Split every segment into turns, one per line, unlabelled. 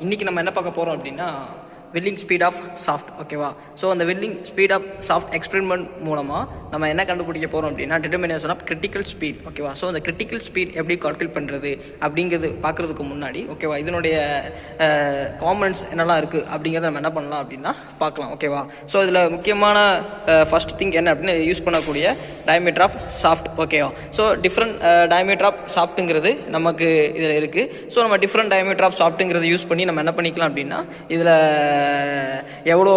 இன்றைக்கி நம்ம என்ன பார்க்க போகிறோம் அப்படின்னா வில்லிங் ஸ்பீட் ஆஃப் சாஃப்ட். ஓகேவா? ஸோ அந்த whirling speed of shaft experiment மூலமாக நம்ம என்ன கண்டுபிடிக்க போகிறோம் அப்படின்னா டிட்டர்மினேஷன் ஆஃப் கிரிட்டிக்கல் ஸ்பீட். ஓகேவா? ஸோ அந்த கிரிட்டிக்கல் ஸ்பீட் எப்படி கால்குலேட் பண்ணுறது அப்படிங்கிறது பார்க்குறதுக்கு முன்னாடி ஓகேவா இதனுடைய காம்பனன்ட்ஸ் என்னெல்லாம் இருக்குது அப்படிங்கிறத நம்ம என்ன பண்ணலாம் அப்படின்னா பார்க்கலாம். ஓகேவா? ஸோ இதில் முக்கியமான ஃபர்ஸ்ட் திங் என்ன அப்படின்னா யூஸ் பண்ணக்கூடிய டயமீட்டர் ஆஃப் சாஃப்ட். ஓகேவா? ஸோ டிஃப்ரெண்ட் டயமீட்டர் ஆஃப் சாஃப்ட்டுங்கிறது நமக்கு இதில் இருக்குது. ஸோ நம்ம டிஃப்ரெண்ட் டயமீட்டர் ஆஃப் சாஃப்ட்டுங்கிறத யூஸ் பண்ணி நம்ம என்ன பண்ணிக்கலாம் அப்படின்னா இதில் எவ்வளோ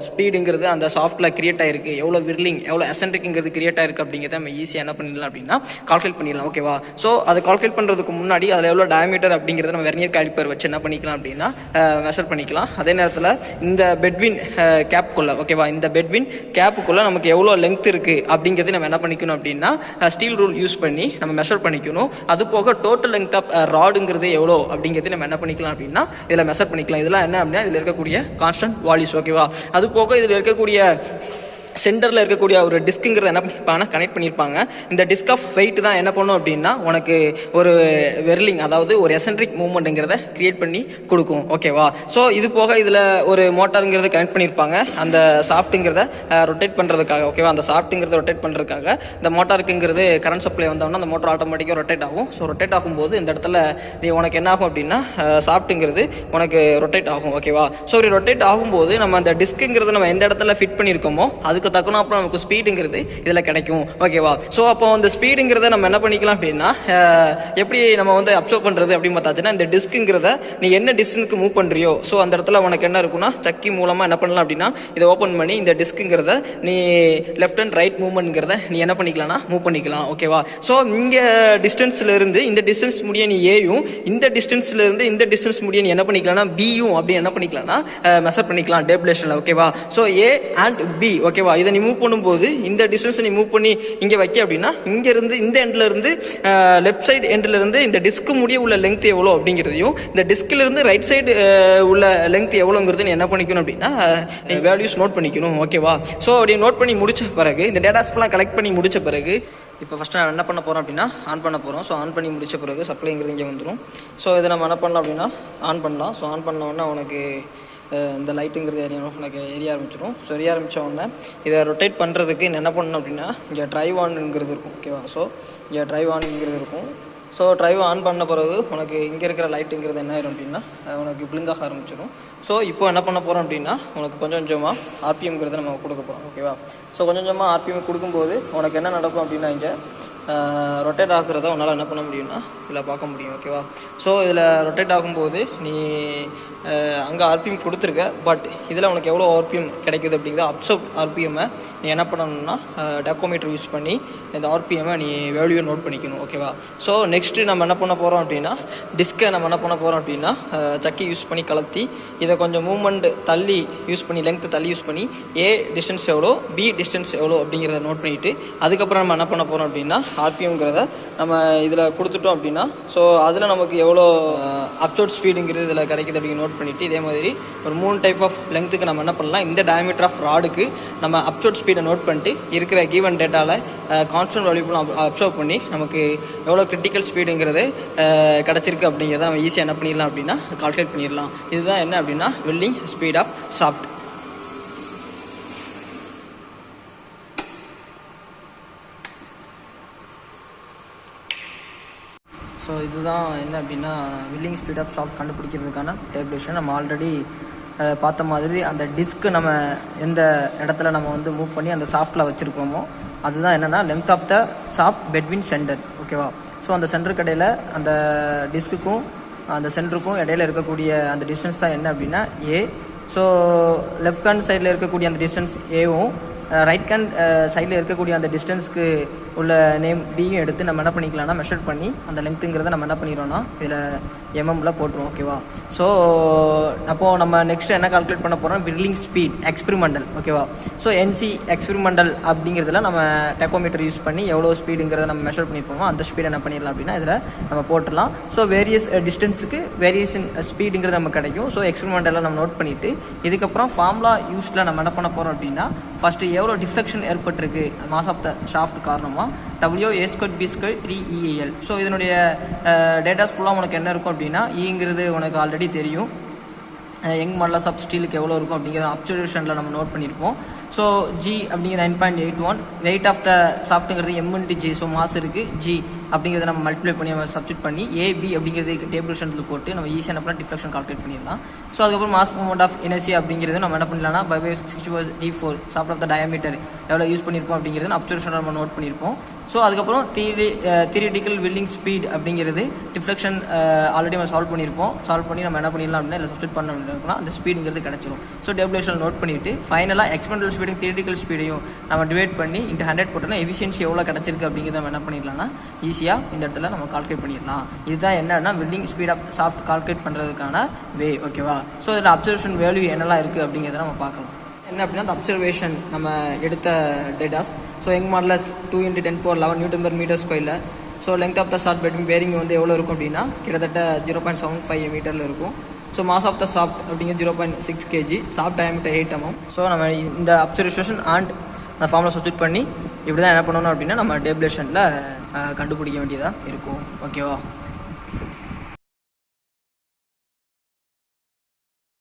ஸ்பீடுங்கிறது அந்த சாஃப்ட்டில் கிரியேட் ஆகிருக்கு, எவ்வளோ விர்லிங் எவ்வளோ எசென்ட்ரிக்ங்கிறது கிரியேட் ஆகிருக்கு அப்படிங்கிறத நம்ம ஈஸியாக என்ன பண்ணிடலாம் அப்படின்னா கால்குலேட் பண்ணிடலாம். ஓகேவா? ஸோ அதை கால்குலேட் பண்ணுறதுக்கு முன்னாடி அதில் எவ்வளோ டயமீட்டர் அப்படிங்கிறத நம்ம வெர்னியர் காலிப்பர் வச்சு என்ன பண்ணிக்கலாம் அப்படின்னா மெஷர் பண்ணிக்கலாம். அதே நேரத்தில் இந்த பெட்வின் கேப்புக்குள்ளே ஓகேவா இந்த பெட்வின் கேப்புக்குள்ளே நமக்கு எவ்வளோ லென்த் இருக்குது அப்படிங்கிறது நம்ம என்ன பண்ணிக்கணும் அப்படின்னா ஸ்டீல் ரூல் யூஸ் பண்ணி நம்ம மெஷர் பண்ணிக்கணும். அது போக டோட்டல் லென்த் ஆஃப் ராடுங்கிறது எவ்வளோ அப்படிங்கிறது நம்ம என்ன பண்ணிக்கலாம் அப்படின்னா இதில் மெஷர் பண்ணிக்கலாம். இதெல்லாம் என்ன அப்படின்னா இதில் இருக்கக்கூடிய கான்ஸ்டன்ட் வால்யூஸ். ஓகேவா? அது போக இதில் இருக்கக்கூடிய சென்டரில் இருக்கக்கூடிய ஒரு டிஸ்க்குங்கிறத என்ன பண்ணியிருப்பாங்கன்னா கனெக்ட் பண்ணியிருப்பாங்க. இந்த டிஸ்க் ஆஃப் வெயிட் தான் என்ன பண்ணும் அப்படின்னா உனக்கு ஒரு வெர்லிங் அதாவது ஒரு எசென்ட்ரிக் மூவ்மெண்ட்டுங்கிறத கிரியேட் பண்ணி கொடுக்கும். ஓகேவா? ஸோ இது போக இதில் ஒரு மோட்டாருங்கிறத கனெக்ட் பண்ணியிருப்பாங்க அந்த சாஃப்ட்டுங்கிறத ரொட்டேட் பண்ணுறதுக்காக. ஓகேவா? அந்த சாஃப்ட்டுங்கிறத ரொட்டேட் பண்ணுறதுக்காக இந்த மோட்டாருக்குங்கிறது கரண்ட் சப்ளை வந்தோம்னா அந்த மோட்டார் ஆட்டோமேட்டிக்காக ரொட்டேட் ஆகும். ஸோ ரொட்டேட் ஆகும்போது இந்த இடத்துல நீ உனக்கு என்ன ஆகும் அப்படின்னா சாஃப்ட்டுங்கிறது உனக்கு ரொட்டேட் ஆகும். ஓகேவா? ஸோ இப்படி ரொட்டேட் ஆகும்போது நம்ம அந்த டிஸ்க்குங்கிறத நம்ம எந்த இடத்துல ஃபிட் பண்ணியிருக்கோமோ அதுக்கு தக்கணும் அப்புறம் நமக்கு ஸ்பீடுங்கிறது இதில் கிடைக்கும். ஓகேவா? ஸோ அப்போ அந்த ஸ்பீடுங்கிறத நம்ம என்ன பண்ணிக்கலாம் அப்படின்னா எப்படி நம்ம வந்து அப்சர்வ் பண்ணுறது அப்படின்னு பார்த்தாச்சுன்னா இந்த டிஸ்க்குங்கிறத நீ என்ன டிஸ்டன்ஸ்க்கு மூவ் பண்ணுறியோ ஸோ அந்த இடத்துல உனக்கு என்ன இருக்குன்னா சக்கி மூலமாக என்ன பண்ணலாம் அப்படின்னா இதை ஓப்பன் பண்ணி இந்த டிஸ்க்குங்கிறத நீ லெஃப்ட் அண்ட் ரைட் மூவ்மெண்ட்ங்கிறத நீ என்ன பண்ணிக்கலாம்னா மூவ் பண்ணிக்கலாம். ஓகேவா? ஸோ இங்கே டிஸ்டன்ஸ்லேருந்து இந்த டிஸ்டன்ஸ் முடிய நீ ஏயும் இந்த டிஸ்டன்ஸ்லேருந்து இந்த டிஸ்டன்ஸ் முடிய நீ என்ன பண்ணிக்கலாம்னா பியும் அப்படி என்ன பண்ணிக்கலாம்னா மெஷர் பண்ணிக்கலாம் டேபிளேஷனில். ஓகேவா? So A and B. ஓகேவா? இதை நீ மூவ் பண்ணும்போது இந்த டிஸ்டன்ஸ் நீ மூவ் பண்ணி இங்கே வைக்க அப்படின்னா இங்கேருந்து இந்த எண்டில் இருந்து லெஃப்ட் சைடு எண்டில் இருந்து இந்த டிஸ்க்கு முடிய உள்ள லெங்த் எவ்வளோ அப்படிங்கிறதையும் இந்த டிஸ்கிலிருந்து ரைட் சைடு உள்ள லெங்த் எவ்வளோங்கிறது நீ என்ன பண்ணிக்கணும் அப்படின்னா வேல்யூஸ் நோட் பண்ணிக்கணும். ஓகேவா? ஸோ அப்படி நோட் பண்ணி முடிச்ச பிறகு இந்த டேட்டாஸ்லாம் கலெக்ட் பண்ணி முடிச்ச பிறகு இப்போ ஃபஸ்ட்டு நான் என்ன பண்ண போகிறோம் அப்படின்னா ஆன் பண்ண போகிறோம். ஸோ ஆன் பண்ணி முடிச்ச பிறகு சப்ளைங்கிறது இங்கே வந்துடும். ஸோ இதை நம்ம என்ன பண்ணலாம் அப்படின்னா ஆன் பண்ணலாம். ஸோ ஆன் பண்ணோன்னா உனக்கு இந்த லைட்டுங்கிறது எனக்கு எரிய ஆரம்பிச்சிடும். ஸோ எரிய ஆரம்பித்த உடனே இதை ரொட்டேட் பண்ணுறதுக்கு என்ன பண்ணணும் அப்படின்னா இங்கே ட்ரைவ் ஆனுங்கிறது இருக்கும். ஓகேவா? ஸோ இங்கே ட்ரைவ் ஆனுங்கிறது இருக்கும். ஸோ ட்ரைவ் ஆன் பண்ண பிறகு உனக்கு இங்கே இருக்கிற லைட்டுங்கிறது என்ன ஆயிரும் அப்படின்னா உனக்கு பிளிங்காக ஆரம்பிச்சிடும். ஸோ இப்போ என்ன பண்ண போகிறோம் அப்படின்னா உனக்கு கொஞ்சம் கொஞ்சமாக ஆர்பிஎம்ங்கிறத நம்ம கொடுக்க போகிறோம். ஓகேவா? ஸோ கொஞ்சம் கொஞ்சமாக ஆர்பிஎம் கொடுக்கும்போது உனக்கு என்ன நடக்கும் அப்படின்னா இங்கே ரொட்டேட் ஆகுறத உன்னால் என்ன பண்ண முடியும்னா இதில் பார்க்க முடியும். ஓகேவா? ஸோ இதில் ரொட்டேட் ஆகும்போது நீ அங்கே ஆர்பிஎம் கொடுத்துருக்க, பட் இதில் உனக்கு எவ்வளோ ஆர்பிஎம் கிடைக்குது அப்படிங்கிறத அப்சர்வ் ஆர்பிஎம்மை நீ என்ன பண்ணணும்னா டெக்கோமீட்டர் யூஸ் பண்ணி இந்த ஆர்பிஎம்மை நீ வேல்யூவை நோட் பண்ணிக்கணும். ஓகேவா? ஸோ நெக்ஸ்ட்டு நம்ம என்ன பண்ண போகிறோம் அப்படின்னா டிஸ்கை நம்ம என்ன பண்ண போகிறோம் அப்படின்னா சக்கி யூஸ் பண்ணி கலத்தி இதை கொஞ்சம் மூவ்மெண்ட் தள்ளி யூஸ் பண்ணி லெங்க்த்து தள்ளி யூஸ் பண்ணி ஏ டிஸ்டன்ஸ் எவ்வளோ பி டிஸ்டன்ஸ் எவ்வளோ அப்படிங்கிறத நோட் பண்ணிவிட்டு அதுக்கப்புறம் நம்ம என்ன பண்ண போகிறோம் அப்படின்னா ஆர்பிஎம்ங்கிறத நம்ம இதில் கொடுத்துட்டோம் அப்படின்னா ஸோ அதில் நமக்கு எவ்வளோ அப்சோர்ட் ஸ்பீடுங்கிறது இதில் கிடைக்குது அப்படிங்கிற நோட் பண்ணிவிட்டு இதே மாதிரி ஒரு 3 டைப் ஆஃப் லெங்க்த்துக்கு நம்ம என்ன பண்ணலாம் இந்த டயமீட்டர் ஆஃப் ராடுக்கு நம்ம அப்சோர்ட் ஸ்பீடை நோட் பண்ணிட்டு இருக்கிற கீவன் டேட்டாவில் கான்ஸ்டன்ட் வேல்யூ அப்சர்வ் பண்ணி நமக்கு எவ்வளோ கிரிட்டிக்கல் ஸ்பீடுங்கிறது கிடச்சிருக்கு அப்படிங்கிறத நம்ம ஈஸியாக என்ன பண்ணிடலாம் அப்படின்னா கால்குலேட் பண்ணிடலாம். இதுதான் என்ன அப்படின்னா whirling speed of shaft. So இதுதான் என்ன அப்படின்னா வில்லிங் ஸ்பீட் ஆஃப் சாஃப்ட் கண்டுபிடிக்கிறதுக்கான டேபிளேஷன். நம்ம ஆல்ரெடி பார்த்த மாதிரி அந்த டிஸ்க்கு நம்ம எந்த இடத்துல நம்ம வந்து மூவ் பண்ணி அந்த சாஃப்ட்டில் வச்சுருக்கோமோ அதுதான் என்னென்னா length of the shaft between centre. ஓகேவா? ஸோ அந்த சென்டருக்கு இடையில் அந்த டிஸ்க்குக்கும் அந்த சென்டருக்கும் இடையில இருக்கக்கூடிய அந்த டிஸ்டன்ஸ் தான் என்ன அப்படின்னா ஏ. ஸோ லெஃப்ட் ஹேண்ட் சைடில் இருக்கக்கூடிய அந்த டிஸ்டன்ஸ் ஏவும் ரைட் ஹேண்ட் சைடில் இருக்கக்கூடிய அந்த டிஸ்டன்ஸ்க்கு உள்ள நேம் பியும் எடுத்து நம்ம என்ன பண்ணிக்கலாம்னா மெஷர் பண்ணி அந்த லெங்க்த்துங்கிறத நம்ம என்ன பண்ணிடுறோம்னா இதில் எம்எம்மில் போட்டுருவோம். ஓகேவா? ஸோ அப்போது நம்ம நெக்ஸ்ட் என்ன கால்குலேட் பண்ண போகிறோம் விர்லிங் ஸ்பீட் எக்ஸ்பெரிமெண்டல். ஓகேவா? ஸோ என்சி எக்ஸ்பெரிமெண்டல் அப்படிங்கிறதுல நம்ம டெக்கோமீட்டர் யூஸ் பண்ணி எவ்வளோ ஸ்பீடுங்கிறத நம்ம மெஷர் பண்ணியிருப்போமோ அந்த ஸ்பீடை என்ன பண்ணிடலாம் அப்படின்னா இதில் நம்ம போட்டுடலாம். ஸோ வேரியஸ் டிஸ்டன்ஸுக்கு வேரியேஷன் ஸ்பீடுங்கிறது நமக்கு கிடைக்கும். ஸோ எக்ஸ்பெரிமெண்டெல்லாம் நம்ம நோட் பண்ணிவிட்டு இதுக்கப்புறம் ஃபார்முலா யூஸில் நம்ம என்ன பண்ண போகிறோம் அப்படின்னா ஃபஸ்ட்டு எவ்வளோ டிஃப்ளெக்ஷன் ஏற்பட்டிருக்கு மாஸ் ஆஃப் த ஷாஃப்ட் காரணமாக ஃபார்முலா WA²B² 3EAL. ஸோ இதனுடைய டேட்டாஸ் ஃபுல்லாக உனக்கு என்ன இருக்கும் அப்படின்னா ஈங்கிறது உனக்கு ஆல்ரெடி தெரியும். யங் மாடலஸ் ஆஃப் ஸ்டீலுக்கு எவ்வளோ இருக்கும் அப்படிங்கிற அப்சர்வேஷனில் நம்ம நோட் பண்ணியிருப்போம். ஸோ ஜி அப்படிங்கிற 9.81, வெயிட் ஆஃப் த சாஃப்ட்டுங்கிறது M/G. ஸோ மாஸ் இருக்குது, ஜி அப்படிங்கிறத நம்ம மல்டிப்ளை பண்ணி நம்ம சப்ஸ்டிட் பண்ணி AB அப்படிங்கிறது டேபிளேஷனில் போட்டு நம்ம ஈஸியாக என்ன பண்ணால் டிஃப்ளெக்ஷன் கால்குலேட் பண்ணிடலாம். ஸோ அதுக்கப்புறம் மாஸ் மூவ்மெண்ட் ஆஃப் இனர்ஷியா அப்படிங்கிறது நம்ம என்ன பண்ணலாம்னா pi 60/D4 shaft of the diameter எவ்வளோ யூஸ் பண்ணியிருப்போம் அப்படிங்கிறது அப்சர்வேஷனில் நம்ம நோட் பண்ணியிருப்போம். ஸோ அதுக்கப்புறம் தியரிட்டிக்கல் வில்லிங் ஸ்பீட் அப்படிங்கிறது டிஃப்ளெக்ஷன் ஆல்ரெடி நம்ம சால்வ் பண்ணியிருப்போம். சால்வ் பண்ணி நம்ம என்ன பண்ணிடலாம் அப்படின்னா இல்லை சப்ஸ்டிட் பண்ண அப்படின்னா அந்த ஸ்பீடுங்கிறது கிடச்சிரும். ஸோ டேபிளேஷன் நோட் பண்ணிவிட்டு ஃபைனலாக எக்ஸ்பெரிமெண்டல் ஸ்பீடும் தியரிட்டிக்கல் ஸ்பீடையும் நம்ம டிவைட் பண்ணி இன்ட்டு 100 போட்டோம்னா எஃபிஷியன்சி எவ்வளோ கிடச்சிருக்கு அப்படிங்கிறத நம்ம என்ன பண்ணிடலாம்னா ஈஸியாக இந்த இடத்துல நம்ம கால்குலேட் பண்ணிடலாம். இதுதான் என்னன்னா whirling speed of shaft calculate பண்ணுறதுக்கான வே. ஓகேவா? ஸோ இதில் அப்சர்வேஷன் வேல்யூ என்னெல்லாம் இருக்குது அப்படிங்கிறத நம்ம பார்க்கலாம். என்ன அப்படின்னா அந்த அப்சர்வேஷன் நம்ம எடுத்த datas. So young modulus 2 × 10⁻11 Nm/m². So length of the shaft between bearing வந்து எவ்வளோ இருக்கும் அப்படின்னா கிட்டத்தட்ட 0.75 மீட்டரில் இருக்கும். So mass of the shaft அப்படிங்கிறது 0.6 kg, shaft diameter 8 mm. So நம்ம இந்த அப்சர்வேஷன் அண்ட் அந்த ஃபார்முலா சப்ஸ்டிட் பண்ணி இப்படி தான் என்ன பண்ணணும் அப்படின்னா நம்ம டேபிளேஷனில் கண்டுபிடிக்க வேண்டியதாக இருக்கும். ஓகேவா?